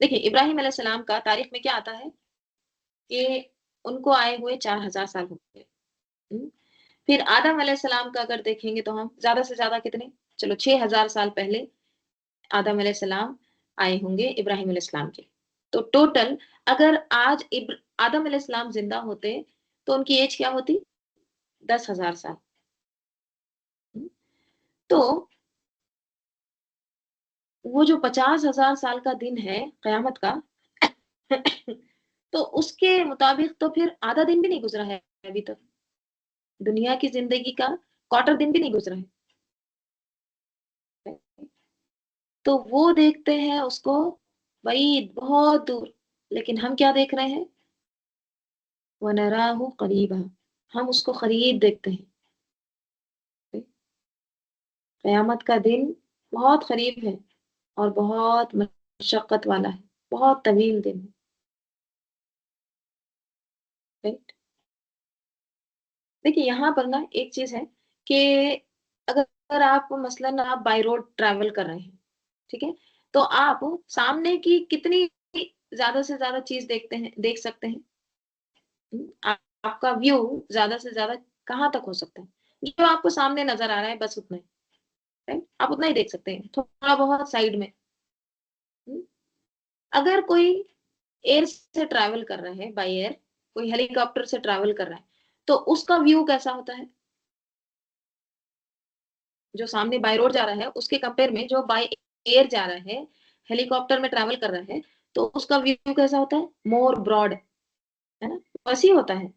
देखिए इब्राहीम अलैहिस्सलाम का तारीख में क्या आता है कि उनको आए हुए 4,000 साल हो गए। हुँ, फिर आदम अलैहिस्सलाम का अगर देखेंगे तो हम ज़्यादा से ज़्यादा कितने? चलो 6,000 साल पहले आदम अलैहिस्सलाम आए होंगे इब्राहीम अलैहिस्सलाम के। तो टोटल अगर आज आदम अलैहिस्सलाम ज़िंदा होते, तो उनकी एज क्या होती? 10,000 साल। हुँ, तो वो जो 50,000 साल का दिन है क़यामत का, तो उसके मुताबिक तो फिर आधा दिन भी नहीं गुज़रा है अभी तक। दुनिया की ज़िंदगी का क्वार्टर दिन भी नहीं गुज़रा है। तो वो देखते हैं उसको बईद, बहुत दूर, लेकिन हम क्या देख रहे हैं? वनराहु करीबा, हम उसको करीब देखते हैं। क़यामत का दिन बहुत करीब है और बहुत मशक्क़त वाला है, बहुत तवील दिन है, राइट? देखिए यहाँ पर ना एक चीज़ है कि अगर आप मसलन आप बाय रोड ट्रैवल कर रहे हैं, ठीक है? तो आप सामने की कितनी ज़्यादा से ज़्यादा चीज़ देख सकते हैं? आपका व्यू ज़्यादा से ज़्यादा कहाँ तक हो सकता है? जो आपको सामने नज़र आ रहा है बस उतना ही, राइट? आप उतना ही देख सकते हैं, थोड़ा बहुत साइड में। हुँ? अगर कोई एयर से ट्रैवल कर रहा है बाय एयर, کوئی ہیلی کاپٹر سے ٹریول کر رہا ہے تو اس کا ویو کیسا ہوتا ہے؟ جو سامنے بائی روڈ جا رہا ہے اس کے کمپیئر میں جو بائی ایئر جا رہا ہے، ہیلی کاپٹر میں ٹریول کر رہا ہے، تو اس کا ویو کیسا ہوتا ہے؟ مور براڈ، ہے نا، وسیع ہوتا ہے،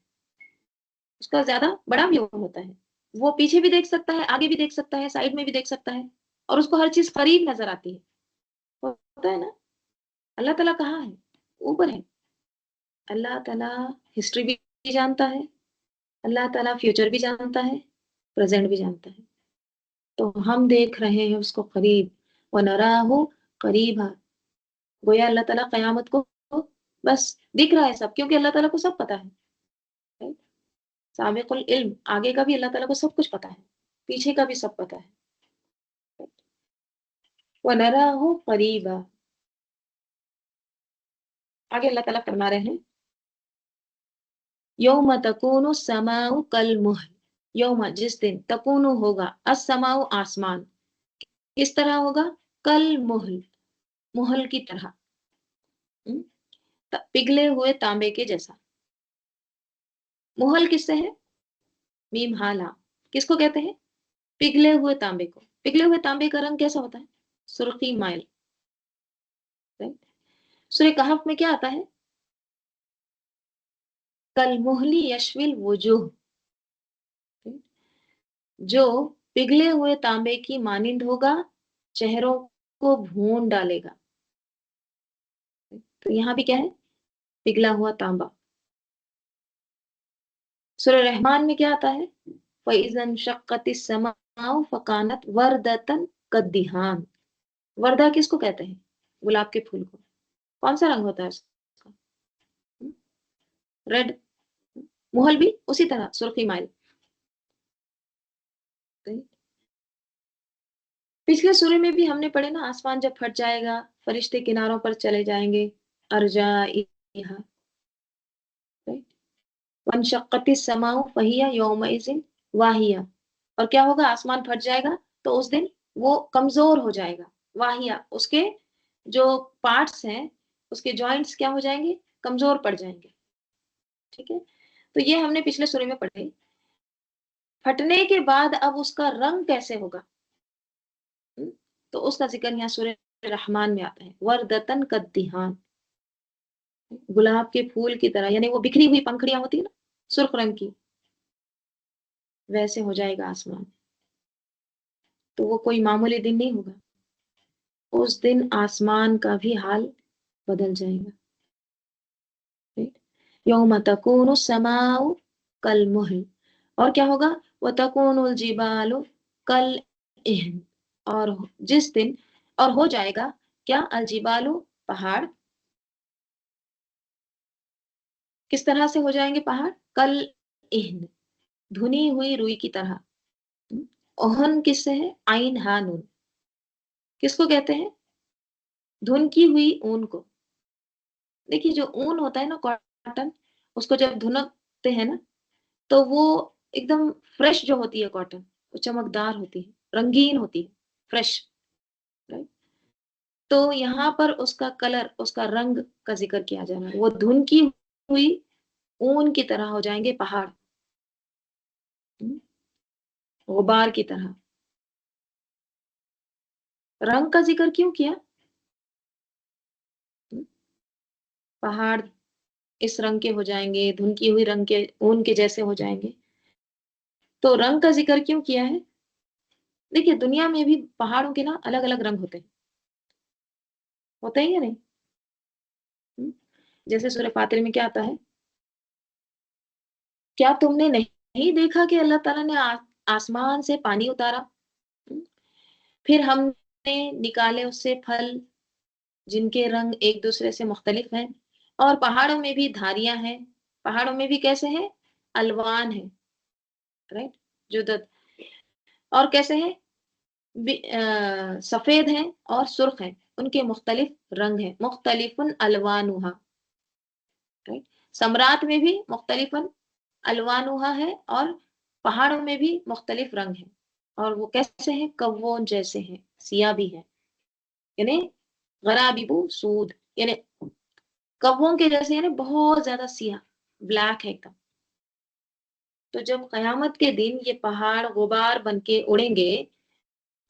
اس کا زیادہ بڑا ویو ہوتا ہے، وہ پیچھے بھی دیکھ سکتا ہے، آگے بھی دیکھ سکتا ہے، سائڈ میں بھی دیکھ سکتا ہے، اور اس کو ہر چیز قریب نظر آتی ہے، ہوتا ہے نا۔ اللہ تعالیٰ کہاں ہے؟ اوپر ہے۔ اللہ تعالیٰ ہسٹری بھی جانتا ہے، اللہ تعالیٰ فیوچر بھی جانتا ہے، پریزنٹ بھی جانتا ہے، تو ہم دیکھ رہے ہیں اس کو قریب، وَنَرَاهُ قَرِيبًا، گویا اللہ تعالیٰ قیامت کو بس دکھ رہا ہے سب، کیونکہ اللہ تعالیٰ کو سب پتا ہے، سابق العلم، آگے کا بھی اللہ تعالیٰ کو سب کچھ پتا ہے، پیچھے کا بھی سب پتا ہے۔ وَنَرَاهُ قَرِيبًا، آگے اللہ تعالیٰ فرما رہے ہیں یوم تکون السماء کالمہل، یوم جس دن، تکون ہوگا، السماء آسمان، کس طرح ہوگا؟ کالمہل، مہل کی طرح، ہم، پگھلے ہوئے تانبے کے جیسا۔ مہل کس سے ہے؟ میم حالا، کس کو کہتے ہیں؟ پگھلے ہوئے تانبے کو۔ پگھلے ہوئے تانبے کا رنگ کیسا ہوتا ہے؟ سرخی مائل۔ سورہ کہف میں کیا آتا ہے؟ کالمہل یشوی الوجوہ، جو پگھلے ہوئے تانبے کی مانند ہوگا، چہروں کو بھون ڈالے گا۔ تو یہاں بھی کیا ہے؟ پگھلا ہوا تانبا۔ سورہ رحمان میں کیا آتا ہے؟ فَإِذَا انشَقَّتِ السَّمَاءُ فَكَانَتْ وَرْدَةً كَالدِّهَانِ، وردہ کس کو کہتے ہیں؟ گلاب کے پھول کو۔ کون سا رنگ ہوتا ہے اس کا؟ ریڈ۔ محل بھی اسی طرح سرخی مائل۔ پچھلے سورے میں بھی ہم نے پڑھے نا، آسمان جب پھٹ جائے گا، فرشتے کناروں پر چلے جائیں گے، ارجائها، وانشقت السماء فہی یومئذ واہیہ، اور کیا ہوگا؟ آسمان پھٹ جائے گا تو اس دن وہ کمزور ہو جائے گا، واہیہ، اس کے جو پارٹس ہیں، اس کے جوائنٹس کیا ہو جائیں گے؟ کمزور پڑ جائیں گے، ٹھیک ہے۔ تو یہ ہم نے پچھلے سورے میں پڑھے۔ پھٹنے کے بعد اب اس کا رنگ کیسے ہوگا؟ تو اس کا ذکر یہاں سورہ رحمان میں آتا ہے، وردتن کالدہان، گلاب کے پھول کی طرح، یعنی وہ بکھری ہوئی پنکھڑیاں ہوتی ہیں نا، سرخ رنگ کی، ویسے ہو جائے گا آسمان۔ تو وہ کوئی معمولی دن نہیں ہوگا، اس دن آسمان کا بھی حال بدل جائے گا۔ یوم تکون السماء کالمہل، اور کیا ہوگا؟ وتکون الجبال کالعہن، اور جس دن، اور ہو جائے گا کیا؟ الجبال، پہاڑ، کس طرح سے ہو جائیں گے پہاڑ؟ کالعہن، دھنی ہوئی روئی کی طرح۔ اوہن کس سے ہے؟ عین ہا نون، کس کو کہتے ہیں؟ دھن کی ہوئی اون کو۔ دیکھیے جو اون ہوتا ہے نا، کاٹن، اس کو جب دھنکتے ہیں نا تو وہ ایک دم فریش جو ہوتی ہے کاٹن، وہ چمکدار ہوتی ہے، رنگین ہوتی ہے، فریش، رائٹ؟ تو یہاں پر اس کا کلر، اس کا رنگ کا ذکر کیا جا رہا ہے، وہ دھن کی ہوئی اون کی طرح ہو جائیں گے پہاڑ، غبار کی طرح۔ رنگ کا ذکر کیوں کیا؟ پہاڑ اس رنگ کے ہو جائیں گے، دھن کی ہوئی رنگ کے اون کے جیسے ہو جائیں گے، تو رنگ کا ذکر کیوں کیا ہے؟ دیکھیے دنیا میں بھی پہاڑوں کے نا الگ الگ رنگ ہوتے ہیں یا نہیں؟ جیسے سورہ فاتر میں کیا آتا ہے؟ کیا تم نے نہیں دیکھا کہ اللہ تعالیٰ نے آسمان سے پانی اتارا، پھر ہم نے نکالے اس سے پھل جن کے رنگ ایک دوسرے سے مختلف ہیں، اور پہاڑوں میں بھی دھاریاں ہیں، پہاڑوں میں بھی کیسے ہیں؟ الوان ہیں، رائٹ، جدد، اور کیسے ہیں؟ سفید ہیں اور سرخ ہیں، ان کے مختلف رنگ ہیں، مختلف الوانها، رائٹ۔ سمرات میں بھی مختلف الوانها ہے، اور پہاڑوں میں بھی مختلف رنگ ہیں، اور وہ کیسے ہیں؟ کون جیسے ہیں، سیاہ بھی ہیں، یعنی غرابیب سود، یعنی کوں کے جیسے، یعنی بہت زیادہ سیاہ، ब्लैक है एकदम। तो जब कयामत के दिन ये पहाड़ गुबार बन के उड़ेंगे,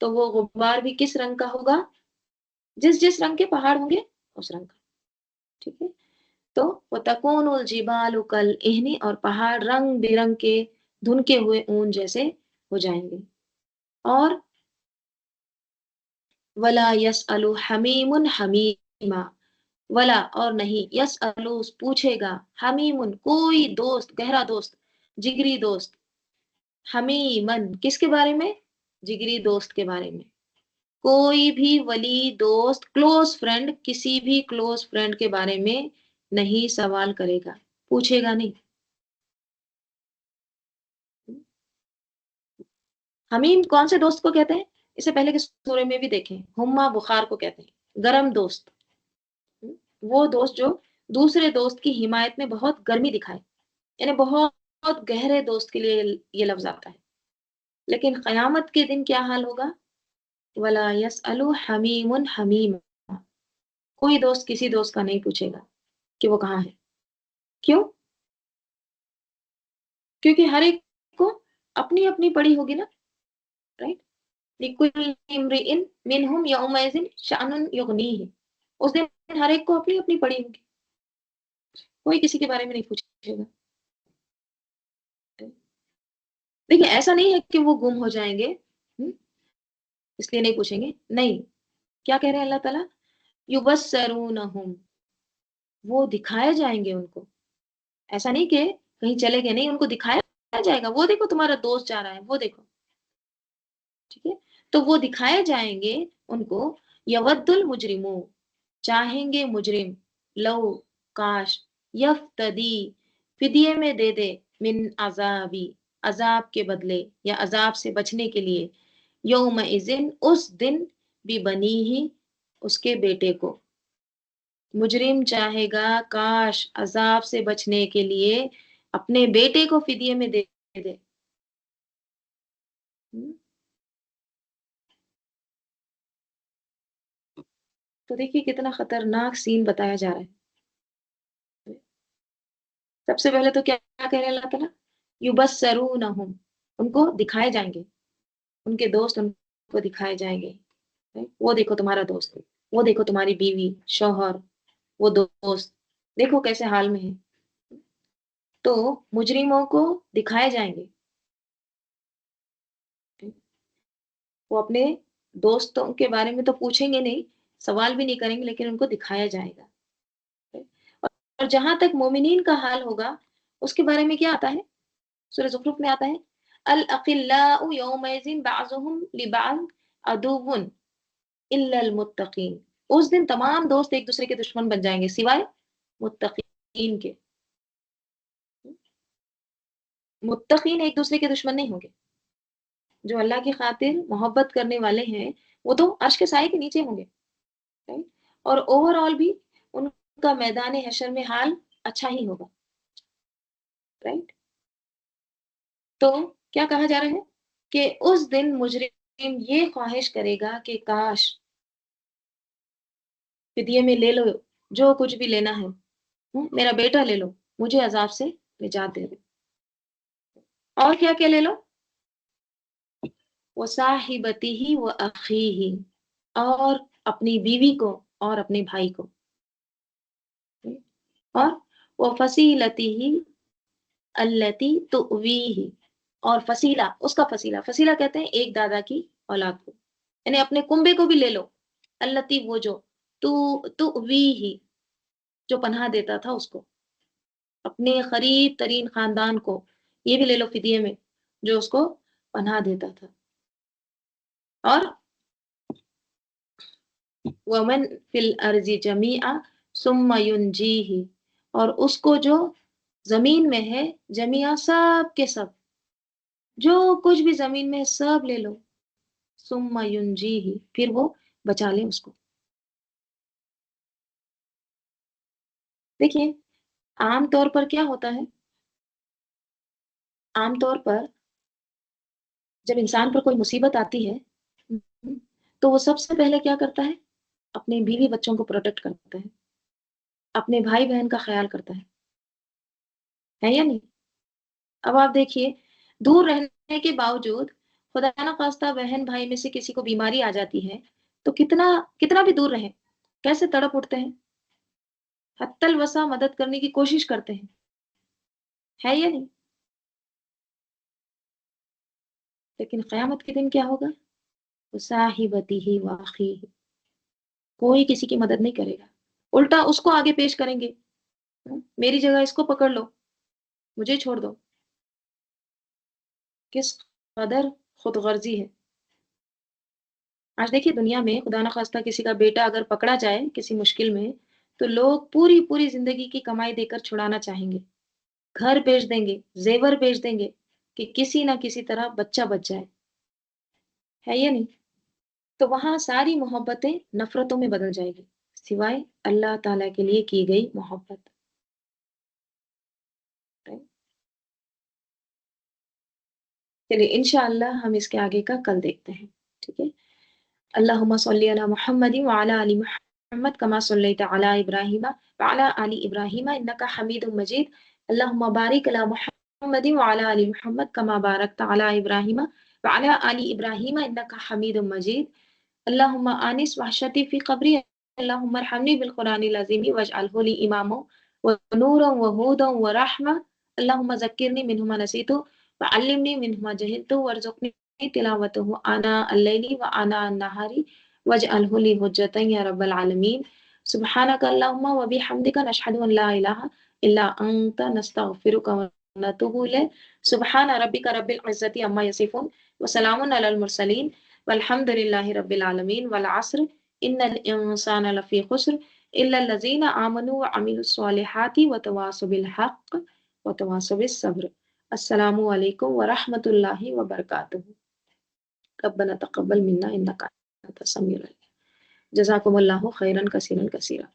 तो वो गुबार भी किस रंग का होगा? जिस जिस रंग के पहाड़ होंगे उस रंग का। ठीक है। तो वो तकूनुल जिबालु कल इहनी, और पहाड़ रंग बिरंग के धुनके हुए ऊन जैसे हो जाएंगे। और वला यसअलु हमीमुन हमीमा, वला और नहीं, यसअलु पूछेगा, हमीमुन कोई दोस्त, गहरा दोस्त, जिगरी दोस्त, हमीमन किसके बारे में? जिगरी दोस्त के बारे में। कोई भी वली दोस्त, क्लोज फ्रेंड, किसी भी क्लोज फ्रेंड के बारे में नहीं सवाल करेगा, पूछेगा नहीं। हमीम कौन से दोस्त को कहते हैं? इससे पहले के सूरे में भी देखें, हुम्मा बुखार को कहते हैं, गरम दोस्त। वो दोस्त जो दूसरे दोस्त की हिमायत में बहुत गर्मी दिखाए, यानी बहुत बहुत गहरे दोस्त के लिए ये लफ्ज आता है। लेकिन कयामत के दिन क्या हाल होगा? वला यसअलु हमीमुन हमीम, कोई दोस्त किसी दोस्त का नहीं पूछेगा कि वो कहाँ है। क्यों? क्योंकि हर एक को अपनी अपनी पड़ी होगी ना, राइट। लिकुल्लि इम्रिइन मिनहुम यौमइज़िन शानुन युगनीह, उस दिन हर एक को अपनी अपनी पड़ी होगी, कोई किसी के बारे में नहीं पूछेगा। देखिए ऐसा नहीं है कि वो गुम हो जाएंगे, इसलिए नहीं पूछेंगे, नहीं। क्या कह रहे हैं अल्लाह ताला? युबस्सरूनहुम, वो दिखाए जाएंगे उनको। ऐसा नहीं कि कहीं चले गए, नहीं, उनको दिखाया जाएगा, वो देखो तुम्हारा दोस्त जा रहा है, वो देखो। ठीक है। तो वो दिखाए जाएंगे उनको। यवद्दुल मुजरिमू, चाहेंगे मुजरिम, लो काश, यफ्तदी फिदिये में दे दे, मिन अजाबी, अजाब के बदले या अजाब से बचने के लिए, यौम इज़िन उस दिन, भी बनी ही उसके बेटे को। मुजरिम चाहेगा काश अजाब से बचने के लिए अपने बेटे को फिदिये में दे दे। हम्म, तो देखिए कितना खतरनाक सीन बताया जा रहा है। सबसे पहले तो क्या क्या कह रहे हैं अल्लाह ताला? युबस्सरूनहुम, उनको दिखाए जाएंगे, उनके दोस्त उनको दिखाए जाएंगे। वो देखो तुम्हारा दोस्त, वो देखो तुम्हारी बीवी, शौहर, वो दोस्त, देखो कैसे हाल में है। तो मुजरिमों को दिखाए जाएंगे, वो अपने दोस्तों के बारे में तो पूछेंगे नहीं, सवाल भी नहीं करेंगे, लेकिन उनको दिखाया जाएगा। और जहां तक मोमिनीन का हाल होगा, उसके बारे में क्या आता है? सूरह ज़ुखरुफ में आता है, अल अकिल्लाउ यौमइज़िन बाज़ुहुम लिबाज़ अदुव्वुन इल्लल मुत्तकीन, उस दिन तमाम दोस्त एक दूसरे के दुश्मन बन जाएंगे सिवाय मुत्तकीन के। मुत्तकीन एक दूसरे के दुश्मन नहीं होंगे, जो अल्लाह की खातिर मोहब्बत करने वाले हैं, वो तो अर्श के साए के नीचे होंगे, राइट। और ओवरऑल भी उनका मैदान हशर में हाल अच्छा ही होगा, राइट। तो क्या कहा जा रहा है कि उस दिन मुजरिम ये ख्वाहिश करेगा कि काश फिदिये में ले लो जो कुछ भी लेना है, मेरा बेटा ले लो, मुझे अजाब से निजात दे दो। और क्या क्या ले लो? वो साहिबती ही वो अखी ही, और अपनी बीवी को और अपने भाई को, और वो फसीलती ही अल्लती तुवी ही, और फसीला, उसका फसीला, फसीला कहते हैं एक दादा की औलाद को, यानी अपने कुंबे को भी ले लो। अल्लती वो जो, तुवी ही, जो पनाह देता था उसको, अपने करीब तरीन खानदान को ये भी ले लो फिदिये में, जो उसको पनाह देता था। और वमन फिल अर्जी जमीआ सुम्मा युनजीही, और उसको जो जमीन में है, जमीआ सब के सब, जो कुछ भी जमीन में है सब ले लो, सुम्मा युनजीही, फिर वो बचा ले उसको। देखिए आम तौर पर क्या होता है, आम तौर पर जब इंसान पर कोई मुसीबत आती है, तो वो सबसे पहले क्या करता है? अपने बीवी बच्चों को प्रोटेक्ट करता है, अपने भाई बहन का ख्याल करता है, ہے या नहीं? अब आप देखिए, दूर रहने के बावजूद खुदा ना खास्ता बहन भाई में से किसी को बीमारी आ जाती है, तो कितना कितना भी दूर रहें, कैसे तड़प उठते हैं, हत्तल वसा मदद करने की कोशिश करते हैं, है या नहीं? लेकिन क़यामत के दिन क्या होगा? वसाहिबतिही व अख़ीही, कोई किसी की मदद नहीं करेगा। उल्टा उसको आगे पेश करेंगे, मेरी जगह इसको पकड़ लो, मुझे छोड़ दो। किस कदर खुदगर्जी है। आज देखिए दुनिया में खुदा न खास्ता किसी का बेटा अगर पकड़ा जाए किसी मुश्किल में, तो लोग पूरी पूरी जिंदगी की कमाई देकर छुड़ाना चाहेंगे, घर बेच देंगे, जेवर बेच देंगे, कि किसी ना किसी तरह बच्चा बच जाए, है या नहीं? तो वहां सारी मोहब्बतें नफरतों में बदल जाएगी, सिवाय अल्लाह ताला के लिए की गई मोहब्बत। चलिए इंशाअल्लाह हम इसके आगे का कल देखते हैं। ठीक है। अल्लाहुम्मा सल्ली अला मुहम्मदिन व अला आलि मुहम्मद कमा सल्लैता अला इब्राहीम व अला आलि इब्राहीम इन्नका हमीदुम मजीद। अल्लाहुम्मा बारिक अला मुहम्मदिन व अला आलि मुहम्मद कमा बारकता अला इब्राहीम व अला आलि इब्राहीम इन्नका हमीदुम मजीद। अल्लाहुम्मा आनिस वहशती फ़ी क़ब्री। अल्लाहुम्मा अरहमनी बिल क़ुरआनिल अज़ीम वजअलहु ली इमामा व नूरन व हुदन व रहमा। अल्लाहुम्मा ज़क्किरनी मिन्हु मा नसीतु व अल्लिमनी मिन्हु मा जहिलतु वरज़ुक़नी तिलावतहु आना अल-लैली व आना अन-नहारी वजअलहु ली हुज्जतन या रब्बल आलमीन। सुब्हानक अल्लाहुम्मा व बिहम्दिका नशहदु अन ला इलाहा इल्ला अंता नस्तगफिरुका व नतूबु इलैक। सुब्हान रब्बिका रब्बिल इज़्ज़ति अम्मा यसिफून व सलामुन अलल मुरसलीन वल्हम्दुलिल्लाहि रब्बिल आलमीन। वल अस्र इन्नल इंसाना लफ़ी खुस्र इल्लल लज़ीना आमनू व अमिलुस स्वालिहाति व तवासौ बिल हक़्क़ व तवासौ बिस सब्र। अस्सलामु अलैकुम व रहमतुल्लाहि व बरकातुहू। रब्बना तक़ब्बल मिन्ना इन्नका अंतस समीउल अलीम। जज़ाकुमुल्लाहु खैरन कसीरन कसीरा।